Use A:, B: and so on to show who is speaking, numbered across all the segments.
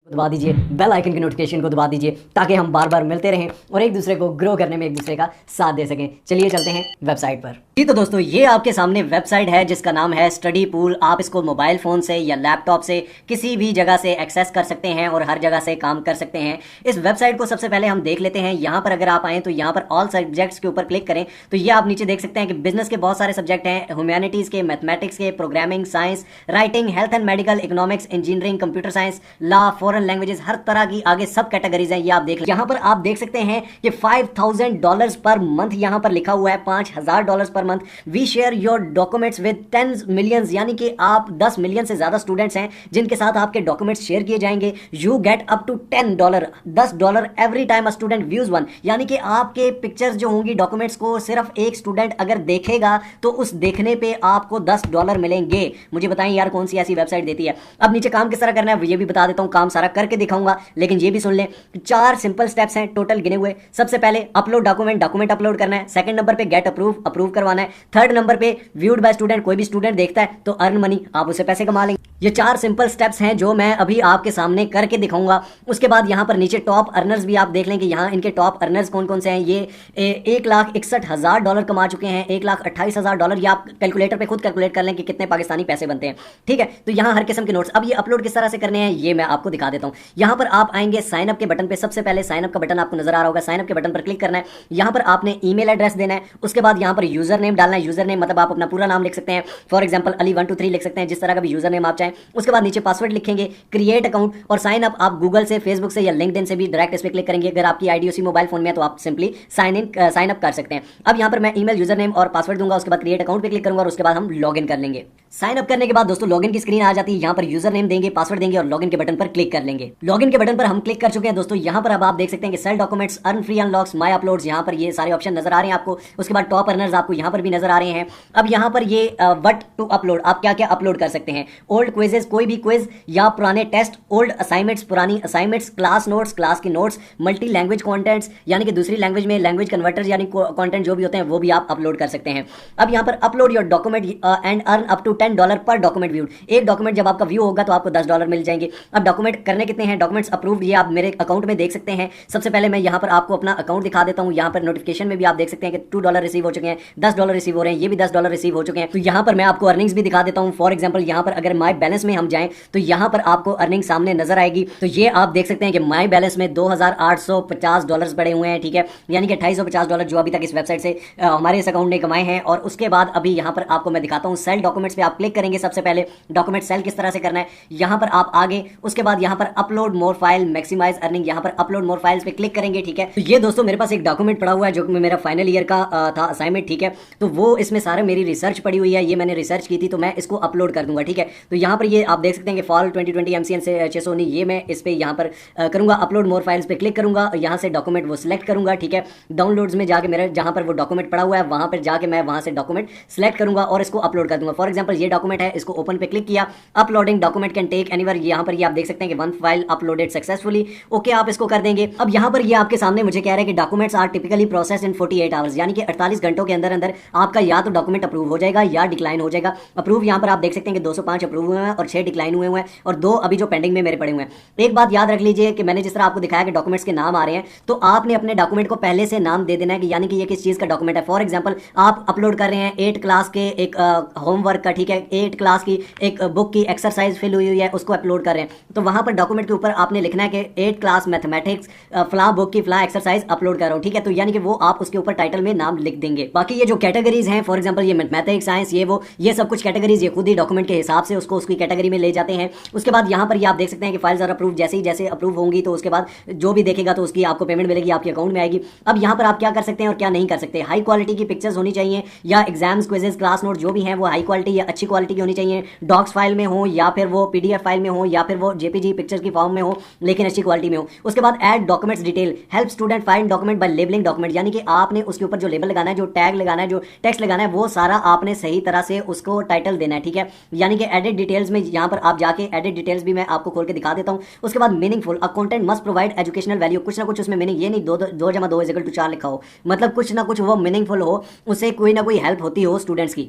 A: दबा दीजिए, bell icon की नोटिफिकेशन को दबा दीजिए ताकि हम बार बार मिलते रहें और एक दूसरे को ग्रो करने में एक दूसरे का साथ दे सकें। चलिए चलते हैं वेबसाइट पर। जी तो दोस्तों, ये आपके सामने वेबसाइट है जिसका नाम है स्टडी पूल। आप इसको मोबाइल फ़ोन से या लैपटॉप से किसी भी जगह से एक्सेस कर सकते हैं और हर जगह से काम कर सकते हैं। इस वेबसाइट को सबसे पहले हम देख लेते हैं। यहाँ पर अगर आप आएँ तो यहाँ पर ऑल सब्जेक्ट्स के ऊपर क्लिक करें तो ये आप नीचे देख सकते हैं कि बिजनेस के बहुत सारे सब्जेक्ट हैं, ह्यूमैनिटीज़ के, मैथमेटिक्स के, programming, science, writing, health and medical, economics, engineering, computer science, law, foreign languages, हर तरह की आगे सब कैटेगरीज हैं। ये आप देख, यहाँ पर आप देख सकते हैं कि $5000 पर मंथ यहाँ पर लिखा हुआ है, $5000 per month. We share your documents with 10 millions, यानी कि आप 10 मिलियन से ज्यादा स्टूडेंट्स हैं जिनके साथ आपके डॉक्यूमेंट्स शेयर किए जाएंगे। You get up to $10 every time a student views one, यानी कि आपके पिक्चर्स जो होंगी डॉक्यूमेंट्स को सिर्फ एक स्टूडेंट अगर देखेगा तो उस देखने पे आपको $10 मिलेंगे। मुझे बताएं यार कौन सी ऐसी वेबसाइट देती है। अब नीचे काम किस तरह करना है ये भी बता देता हूं, काम सारा करके दिखाऊंगा, लेकिन ये भी सुन लें। 4 सिंपल स्टेप्स हैं टोटल गिने हुए। सबसे पहले अपलोड डॉक्यूमेंट अपलोड करना है। सेकंड नंबर पे गेट अप्रूव करवाना है। थर्ड नंबर पे व्यूड बाय स्टूडेंट, कोई भी स्टूडेंट देखता है तो अर्न मनी, आप उससे पैसे कमा लेंगे। ये 4 सिंपल स्टेप्स हैं जो मैं अभी आपके सामने करके दिखाऊंगा। उसके बाद यहाँ पर नीचे टॉप अर्नर्स भी आप देख लें कि यहाँ इनके टॉप अर्नर्स कौन कौन से हैं। ये $1,61,000 कमा चुके हैं, $1,28,000। ये आप कैलकुलेटर पे खुद कैलकुलेट कर लें कि कितने पाकिस्तानी पैसे बनते हैं, ठीक है। तो यहाँ हर किस्म के नोट्स। अब ये अपलोड किस तरह से करने हैं ये मैं आपको दिखा देता हूँ। यहाँ पर आप आएंगे साइन अप के बटन पे। सबसे पहले साइन अप का बटन आपको नजर आ रहा होगा, साइन अप के बटन पर क्लिक करना है। यहाँ पर आपने ईमेल एड्रेस देना है। उसके बाद यहाँ पर यूजर नेम डालना है। यूजर नेम मतलब आप अपना पूरा नाम लिख सकते हैं, फॉर एग्जाम्पल Ali123 लिख सकते हैं, जिस तरह का भी यूजर नेम आप चाहें। उसके बाद नीचे पासवर्ड लिखेंगे, क्रिएट अकाउंट और साइन अप। आप गूगल से, फेसबुक से या लिंक्डइन से भी डायरेक्ट इस पर क्लिक करेंगे। अगर आपकी आईडी उसी मोबाइल फोन में है तो आप सिंपली साइन अप कर सकते हैं। अब यहाँ पर मैं ईमेल, यूजर नेम और पासवर्ड दूंगा। उसके बाद क्रिएट अकाउंट पे क्लिक करूंगा और उसके बाद हम लॉगिन कर लेंगे। साइन अप करने के बाद दोस्तों लॉगिन की स्क्रीन आ जाती है। यहाँ पर यूजर नेम देंगे, पासवर्ड देंगे और लॉगिन के बटन पर क्लिक कर लेंगे। लॉगिन के बटन पर हम क्लिक कर चुके हैं दोस्तों। यहाँ पर अब आप देख सकते हैं कि sell documents, earn free unlocks, my uploads, यहाँ पर ये सारे ऑप्शन नजर आ रहे हैं आपको। उसके बाद टॉप अर्नर्स आपको यहाँ पर भी नजर आ रहे हैं। अब यहाँ पर ये व्हाट टू अपलोड, आप क्या क्या अपलोड कर सकते हैं। ओल्ड क्विजेस, कोई भी क्विज या पुराने टेस्ट, ओल्ड असाइनमेंट्स, पुरानी असाइनमेंट्स, क्लास नोट्स, क्लास के नोट्स, मल्टी लैंग्वेज कंटेंट्स, यानी कि दूसरी लैंग्वेज में लैंग्वेज कन्वर्टर्स यानी कंटेंट जो भी होते हैं वो भी आप अपलोड कर सकते हैं। अब यहाँ पर upload your document and earn up to $10 per document viewed. एक डॉक्यूमेंट जब आपका व्यू होगा तो आपको $10 मिल जाएंगे। अब डॉक्यूमेंट करने कितने हैं, डॉक्यूमेंट्स अप्रूव्ड, ये आप मेरे अकाउंट में देख सकते हैं। सबसे पहले मैं यहाँ पर आपको अपना अकाउंट दिखा देता हूँ। यहाँ पर नोटिफिकेशन में भी आप देख सकते हैं कि $2 रिसीव हो चुके हैं, $10 रिसीव हो रहे हैं, ये भी $10 रिसीव हो चुके हैं। तो यहाँ पर मैं आपको अर्निंग्स भी दिखा देता हूँ। फॉर एग्जाम्पल यहाँ पर अगर माई बैलेंस में हम जाएं तो यहाँ पर आपको अर्निंग सामने नजर आएगी। तो ये आप देख सकते हैं कि माई बैलेंस में $2,850 पड़े हुए हैं, ठीक है, यानी कि $2,850 जो अभी तक इस वेबसाइट से हमारे इस अकाउंट ने कमाए हैं। और उसके बाद अभी यहाँ पर आपको मैं दिखाता हूँ सेल डॉक्यूमेंट्स पे आप क्लिक करेंगे। सबसे पहले डॉक्यूमेंट सेल किस तरह से करना है, यहाँ पर आप आगे, उसके बाद यहाँ पर upload more file, maximise earning, यहाँ पर अपलोड मोर फाइल्स पे क्लिक करेंगे, ठीक है। तो ये दोस्तों मेरे पास एक डॉक्यूमेंट पड़ा हुआ है जो मेरा फाइनल ईयर का था असाइनमेंट, ठीक है। तो वो इसमें सारे मेरी रिसर्च पड़ी हुई है, ये मैंने रिसर्च की थी तो मैं इसको अपलोड कर दूंगा, ठीक है। तो यहाँ पर ये आप देख सकते हैं कि फॉल 2020 MCN से 619, ये मैं इस पे यहाँ पर करूंगा अपलोड मोर फाइल्स पे क्लिक करूंगा। यहाँ से डॉक्यूमेंट वो सिलेक्ट करूंगा, ठीक है। डाउनलोड्स में जाके मेरा जहाँ पर वो डॉक्यूमेंट पड़ा हुआ है वहाँ पर जाके मैं वहाँ से डॉक्यूमेंट सिलेक्ट करूंगा और इसको अपलोड कर दूंगा। फॉर एग्जाम्पल ये डॉक्यूमेंट है, इसको ओपन पे क्लिक किया, uploading document can take anywhere. यहाँ पर ये आप देख सकते हैं कि 1 फाइल अपलोडेड सक्सेसफुली, ओके आप इसको कर देंगे। अब यहाँ पर ये आपके सामने मुझे कह रहा है कि documents are typically process in 48 hours, यानी कि 48 घंटों के अंदर अंदर आपका या तो डॉक्यूमेंट अप्रूव हो जाएगा या डिक्लाइन हो जाएगा। अप्रूव यहाँ पर आप देख सकते हैं कि 205 अप्रूव हुए हैं और 6 डिक्लाइन हुए हैं और 2 अभी जो पेंडिंग में मेरे पड़े हुए हैं। एक बात याद रख लीजिए कि मैंने जिस तरह आपको दिखाया कि डॉक्यूमेंट्स के नाम आ रहे हैं तो आपने अपने डॉक्यूमेंट को पहले से नाम दे देना है कि यानी कि ये किस चीज का डॉक्यूमेंट है। फॉर एग्जांपल आप अपलोड कर रहे हैं 8 क्लास के एक होमवर्क का, ठीक है, 8 क्लास की एक बुक की एक्सरसाइज फिल हुई है उसको अपलोड कर रहे हैं, तो वहां पर डॉक्यूमेंट के ऊपर आपने लिखना है कि 8 क्लास मैथमेटिक्स फला बुक की फला एक्सरसाइज अपलोड कर रहा हूं, ठीक है। तो यानी कि वो आप उसके ऊपर टाइटल में नाम लिख देंगे। बाकी ये जो कैटेगरीज हैं, फॉर एग्जांपल ये मैथमेटिक्स, साइंस, ये सब कुछ कैटेगरीज ये खुद ही डॉक्यूमेंट के हिसाब से उसको उसकी कैटेगरी में ले जाते हैं। उसके बाद यहाँ पर ये आप देख सकते हैं कि फाइल्स आर अप्रूव, जैसे अप्रूव होंगी तो उसके बाद जो भी देखेगा तो उसकी आपको पेमेंट मिलेगी, आपके अकाउंट में आएगी। अब यहाँ पर आप क्या कर सकते हैं और क्या नहीं कर सकते। हाई क्वालिटी की पिक्चर्स होनी चाहिए या एग्जाम्स, क्विजेस, क्लास नोट जो भी हैं वो हाई क्वालिटी या अच्छी क्वालिटी की होनी चाहिए। डॉक्स फाइल में हो या फिर वो PDF फाइल में हो या फिर वो JPG पिक्चर्स की फॉर्म में हो लेकिन अच्छी क्वालिटी में हो। उसके बाद add documents detail, help student find document bye labelling document, यानी कि आपने उसके ऊपर जो लेबल लगाना है, जो टैग लगाना है, जो टेक्स्ट लगाना है वो सारा आपने सही तरह से उसको टाइटल देना है, ठीक है। यानी कि एडिट डिटेल्स में यहाँ पर आप जाके एडिट डिटेल्स भी मैं आपको खोल के दिखा देता हूँ। उसके बाद meaningful, a content must provide educational value, कुछ ना कुछ उसमें मीनिंग, ये नहीं 2 जमा 2 = 4 लिखा हो, मतलब कुछ ना कुछ वो मीनिंगफुल हो, उससे कोई ना कोई हेल्प होती हो स्टूडेंट्स की।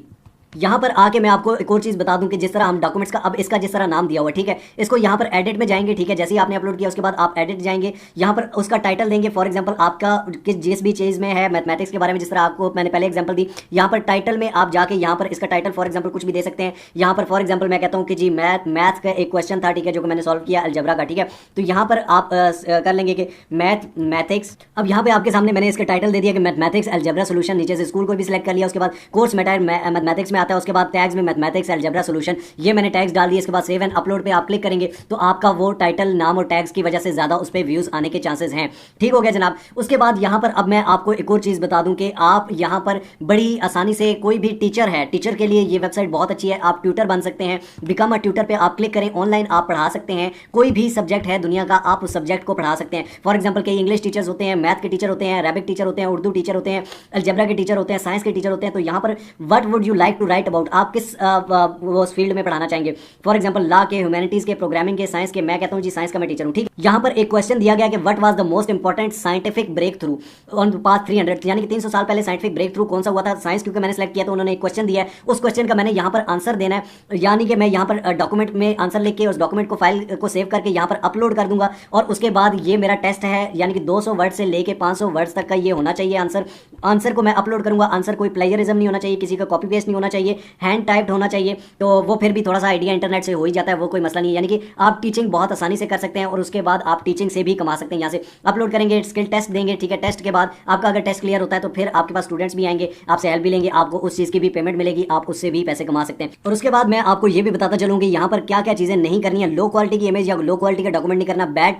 A: यहाँ पर आके मैं आपको एक और चीज़ बता दूं कि जिस तरह हम डॉक्यूमेंट्स का, अब इसका जिस तरह नाम दिया हुआ है, ठीक है, इसको यहाँ पर एडिट में जाएंगे, ठीक है, जैसे ही आपने अपलोड किया उसके बाद आप एडिट जाएंगे, यहाँ पर उसका टाइटल देंगे। फॉर एग्जांपल आपका जिस भी चीज़ में है मैथमेटिक्स के बारे में, जिस तरह आपको मैंने पहले एग्जांपल दी, यहाँ पर टाइटल में आप जाके यहाँ पर इसका टाइटल फॉर एग्जांपल कुछ भी दे सकते हैं। यहाँ पर फॉर एग्जांपल मैं कहता हूँ कि जी मैथ का एक क्वेश्चन था, ठीक है, जो कि मैंने सॉल्व किया अलजेब्रा का, ठीक है, तो यहाँ पर आप कर लेंगे कि मैथमेटिक्स। अब यहाँ पे आपके सामने मैंने इसका टाइटल दे दिया कि मैथमेटिक्स अलजेब्रा सॉल्यूशन, नीचे से स्कूल को भी सिलेक्ट कर लिया, उसके बाद कोर्स मैथमेटिक्स में आता है, उसके बाद टैग्स में मैथमेटिक्स अलजेब्रा सॉल्यूशन, ये मैंने टैग्स डाल दिए। इसके बाद सेव एंड अपलोड पे आप क्लिक करेंगे तो आपका वो टाइटल, नाम और टैग्स की वजह से ज़्यादा उस पर व्यूज़ आने के चांसेस हैं। ठीक हो गया जनाब। उसके बाद यहाँ पर अब मैं आपको एक और चीज़ बता दूं कि आप यहाँ पर बड़ी आसानी से, कोई भी टीचर है, टीचर के लिए ये वेबसाइट बहुत अच्छी है, आप ट्यूटर बन सकते हैं। बिकम अ ट्यूटर पे आप क्लिक करें, ऑनलाइन आप पढ़ा सकते हैं, कोई भी सब्जेक्ट है दुनिया का, आप उस सब्जेक्ट को पढ़ा सकते हैं। फॉर एग्जाम्पल कई इंग्लिश टीचर्स होते हैं, मैथ के टीचर होते हैं, अरेबिक टीचर होते हैं, उर्दू टीचर होते हैं, अलजेब्रा के टीचर होते हैं, साइंस के टीचर होते हैं। तो यहाँ पर what would you like to write about, आप किस उस फील्ड में पढ़ाना चाहेंगे। फॉर एग्जाम्पल लॉ के, ह्यूमैनिटीज के, प्रोग्रामिंग के, साइंस के, मैं कहता हूँ जी साइंस का मैं टीचर हूँ, ठीक। यहाँ पर एक क्वेश्चन दिया गया कि what was the most important scientific breakthrough on past 300, यानी कि 300 साल पहले साइंटिफिक ब्रेक थ्रू कौन सा हुआ था। साइंस क्योंकि मैंने सेलेक्ट किया तो उन्होंने एक क्वेश्चन दिया है, उस क्वेश्चन का मैंने यहाँ पर आंसर देना है, यानी कि मैं यहाँ पर डॉक्यूमेंट में आंसर लिख के उस डॉक्यूमेंट को, फाइल को सेव करके यहाँ पर अपलोड कर दूंगा। और उसके बाद ये मेरा टेस्ट है, यानी कि 200 वर्ड से लेके 500 वर्ड्स तक का ये होना चाहिए आंसर को मैं अपलोड करूंगा। आंसर कोई प्लेजरिज्म नहीं होना चाहिए, किसी का कॉपी पेस्ट नहीं होना चाहिए, हैंड टाइप्ड होना चाहिए। तो वो फिर भी थोड़ा सा आइडिया इंटरनेट से हो ही जाता है, वो कोई मसला नहीं है। यानी कि आप टीचिंग बहुत आसानी से कर सकते हैं और उसके बाद आप टीचिंग से भी कमा सकते हैं। यहाँ से अपलोड करेंगे, स्किल टेस्ट देंगे, ठीक है, टेस्ट के बाद आपका अगर टेस्ट क्लियर होता है तो फिर आपके पास स्टूडेंट्स भी आएंगे, आपसे हेल्प भी लेंगे, आपको उस चीज़ की भी पेमेंट मिलेगी, आप उससे भी पैसे कमा सकते हैं। और उसके बाद मैं आपको ये भी बताता चलूँ कि यहाँ पर क्या क्या चीज़ें नहीं करनी है। लो क्वालिटी की इमेज या लो क्वालिटी का डॉक्यूमेंट नहीं करना, बैड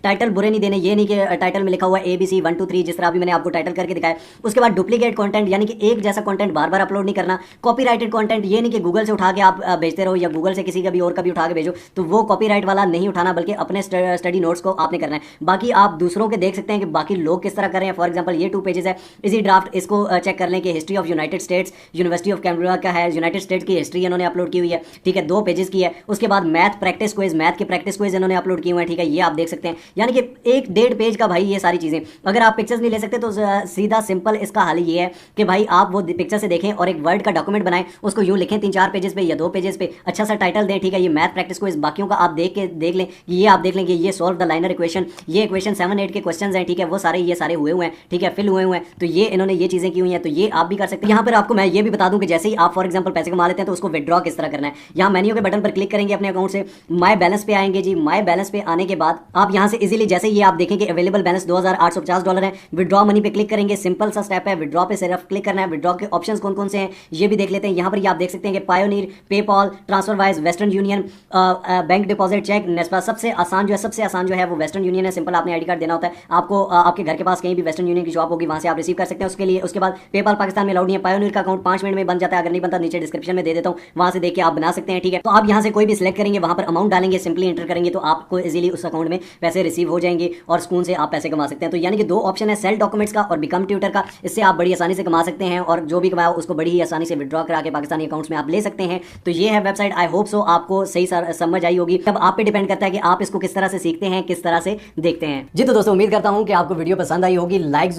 A: टाइटल बुरे नहीं देने, ये नहीं कि टाइटल में लिखा हुआ ABC 1 2 3, जिस तरह अभी मैंने आपको टाइटल करके दिखाया। उसके बाद डुप्लीकेट कंटेंट, यानी कि एक जैसा कंटेंट बार बार अपलोड नहीं करना। कॉपीराइटेड कंटेंट, ये नहीं कि गूगल से उठा के आप भेजते रहो या गूगल से किसी का भी और का भी उठा के भेजो, तो वो कॉपीराइट वाला नहीं उठाना, बल्कि अपने स्टडी नोट्स को आपने करना है। बाकी आप दूसरों के देख सकते हैं कि बाकी लोग किस तरह कर रहे हैं। फॉर एग्जांपल ये 2 पेजेस है, इसी ड्राफ्ट, इसको चेक कर लें कि history of United states, university of Cambria का है, यूनाइटेड स्टेट्स की हिस्ट्री इन्होंने अपलोड की हुई है, ठीक है, 2 पेजेस की है। उसके बाद मैथ प्रैक्टिस क्विज, मैथ के प्रैक्टिस क्विज इन्होंने अपलोड किए हुए हैं, ठीक है, ये आप देख सकते हैं। यानी कि 1-1.5 पेज का भाई ये सारी चीज़ें। अगर आप पिक्चर्स नहीं ले सकते तो सीधा सिंपल इसका हल ये है कि भाई आप वो पिक्चर से देखें और एक वर्ड का डॉक्यूमेंट बनाएं, उसको यूँ लिखें 3-4 पेजेस पे या 2 पेजेस पे, अच्छा सा टाइटल दें, ठीक है, ये मैथ प्रैक्टिस क्विज। बाकियों का आप देख लें, ये आप देख लें कि ये सॉल्व द लाइनर इक्वेशन, ये इक्वेशन 7-8 के क्वेश्चंस हैं, ठीक है, वो सारे ये सारे हुए हैं, ठीक है, फिल हुए हैं। तो ये इन्होंने ये चीज़ें की हुई हैं, तो ये आप भी कर सकते हैं। यहाँ पर आपको मैं ये भी बता दूं कि जैसे ही आप फॉर एग्जांपल पैसे कमा लेते हैं तो उसको विड्रॉ किस तरह करना है। यहाँ मेन्यू के बटन पर क्लिक करेंगे, अपने अकाउंट से माय बैलेंस पे आएंगे जी। माय बैलेंस पे आने के बाद आप यहाँ से इजीली, जैसे ये आप देखेंगे अवेलेबल बैलेंस $2850 है, विड्रॉ मनी पे क्लिक करेंगे, सिंपल सा स्टेप है, विड्रॉ पे सिर्फ क्लिक करना है। विड्रॉ के ऑप्शंस कौन कौन से हैं ये भी देख लेते हैं। यहाँ पर ये आप देख सकते हैं कि Pioneer, PayPal, TransferWise, Western Union, bank deposit, cheque, नेस्पा। सबसे आसान जो है वो वेस्टर्न यूनियन है। सिंपल आपने आईडी कार्ड देना होता है आपको, आपके घर के पास कहीं भी वेस्टर्न यूनियन की शॉप होगी, वहां से आप रिसीव कर सकते हैं उसके लिए। उसके बाद पेपाल पाकिस्तान में अलाउड नहीं है। पायोनियर का अकाउंट 5 मिनट में बन जाता है, अगर नहीं बनता नीचे डिस्क्रिप्शन में दे देता हूँ, वहां से देख के आप बना सकते हैं, ठीक है। तो आप यहाँ से कोई भी सिलेक्ट करेंगे, वहां पर अमाउंट डालेंगे, सिंपली एंटर करेंगे तो आपको इजीली उस अकाउंट में पैसे रिसीव हो जाएंगे और सुकून से आप पैसे कमा सकते हैं। तो यानी कि 2 ऑप्शन है, सेल डॉक्यूमेंट्स का और बिकम ट्यूटर का। इससे आप बड़ी आसानी से कमा सकते हैं और जो भी कमाया उसको बड़ी ही आसानी से विड्रॉ करा के पाकिस्तानी अकाउंट्स में आप ले सकते हैं। तो ये है वेबसाइट। आई होप सो आपको सही समझ आई होगी। तब आप पे डिपेंड करता है कि आप इसको किस तरह से सीखते हैं, किस तरह से देखते हैं। जी तो दोस्तों, उम्मीद करता हूं कि आपको वीडियो पसंद आई होगी। लाइक